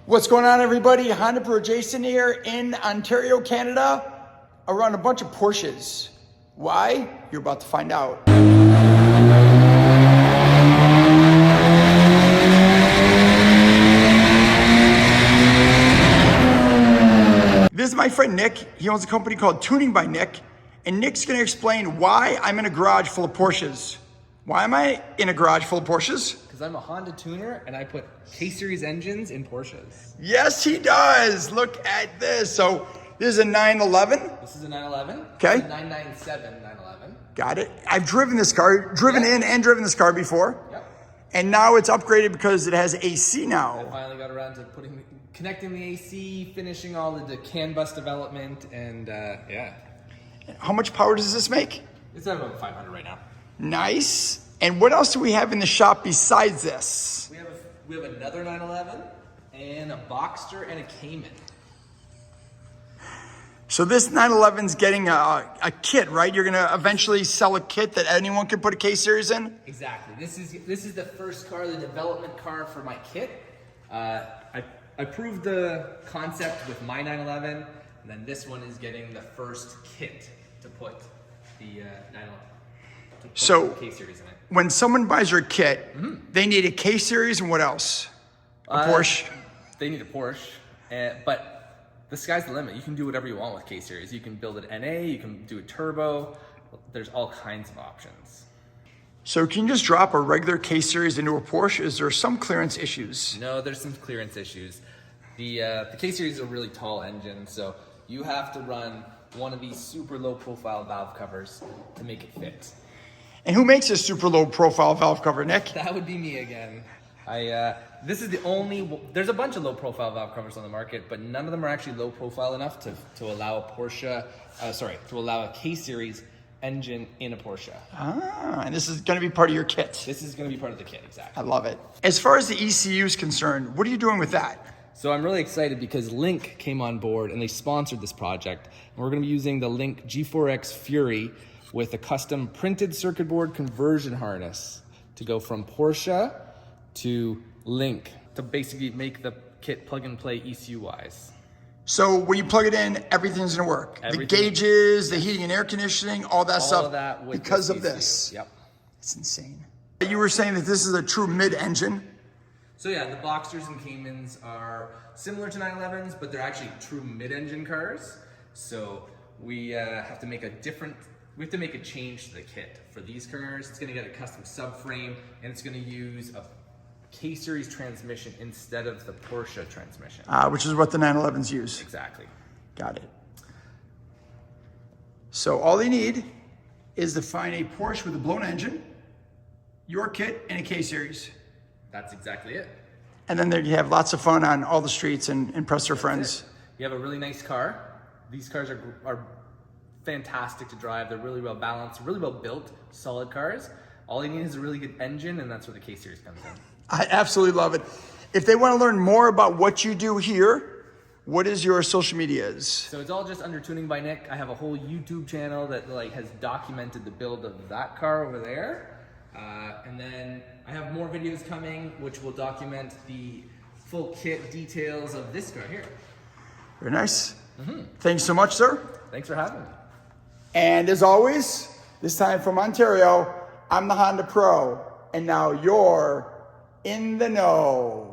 What's going on, everybody? HondaPro Jason here in Ontario, Canada, around a bunch of Porsches. Why? You're about to find out. This is my friend Nick. He owns a company called Tuning by Nick, and Nick's gonna explain why I'm in a garage full of Porsches. Why am I in a garage full of Porsches? Because I'm a Honda tuner and I put K-Series engines in Porsches. Yes, he does. Look at this. So this is a 911. This is a 911. Okay. This is a 997 911. Got it. I've driven this car, in and driven this car before. Yep. And now it's upgraded because it has AC I now. finally got around to connecting the AC, finishing all the CAN bus development, and yeah. How much power does this make? It's at about 500 right now. Nice. And what else do we have in the shop besides this? We have another 911 and a Boxster and a Cayman. So this 911's getting a kit, right? You're gonna eventually sell a kit that anyone can put a K-Series in? Exactly. This is the first car, the development car for my kit. I proved the concept with my 911, and then this one is getting the first kit to put the 911. So K-Series in it. When someone buys your kit, they need a K-Series and what else? A Porsche? They need a Porsche, but the sky's the limit. You can do whatever you want with K-Series. You can build it NA, you can do a turbo. There's all kinds of options. So can you just drop a regular K-Series into a Porsche? Is there some clearance issues? No, there's some clearance issues. The K-Series is a really tall engine, so you have to run one of these super low profile valve covers to make it fit. And who makes a super low profile valve cover, Nick? That would be me again. This is the only, there's a bunch of low profile valve covers on the market, but none of them are actually low profile enough to allow to allow a K-Series engine in a Porsche. And this is gonna be part of your kit. This is gonna be part of the kit, exactly. I love it. As far as the ECU is concerned, what are you doing with that? So I'm really excited because Link came on board and they sponsored this project. And we're gonna be using the Link G4X Fury with a custom printed circuit board conversion harness to go from Porsche to Link to basically make the kit plug and play ECU wise. So when you plug it in, everything's gonna work. Everything. The gauges, the heating and air conditioning, all that stuff, All of that with because of ECU. this. Yep. It's insane. You were saying that this is a true mid-engine. So yeah, the Boxsters and Caymans are similar to 911s, but they're actually true mid-engine cars. So we have to make a change to the kit. For these cars, it's gonna get a custom subframe, and it's gonna use a K-Series transmission instead of the Porsche transmission. Which is what the 911s use. Exactly. Got it. So all they need is to find a Porsche with a blown engine, your kit, and a K-Series. That's exactly it. And then there you have lots of fun on all the streets and impress their friends. You have a really nice car. These cars are fantastic to drive. They're really well balanced, really well built, solid cars. All you need is a really good engine, and that's where the K-Series comes in. I absolutely love it. If they want to learn more about what you do here, what is your social medias? So it's all just under Tuning by Nick. I have a whole YouTube channel that has documented the build of that car over there. And then I have more videos coming which will document the full kit details of this car here. Very nice. Thanks so much, sir. Thanks for having me. And as always, this time from Ontario, I'm the Honda Pro, and now you're in the know.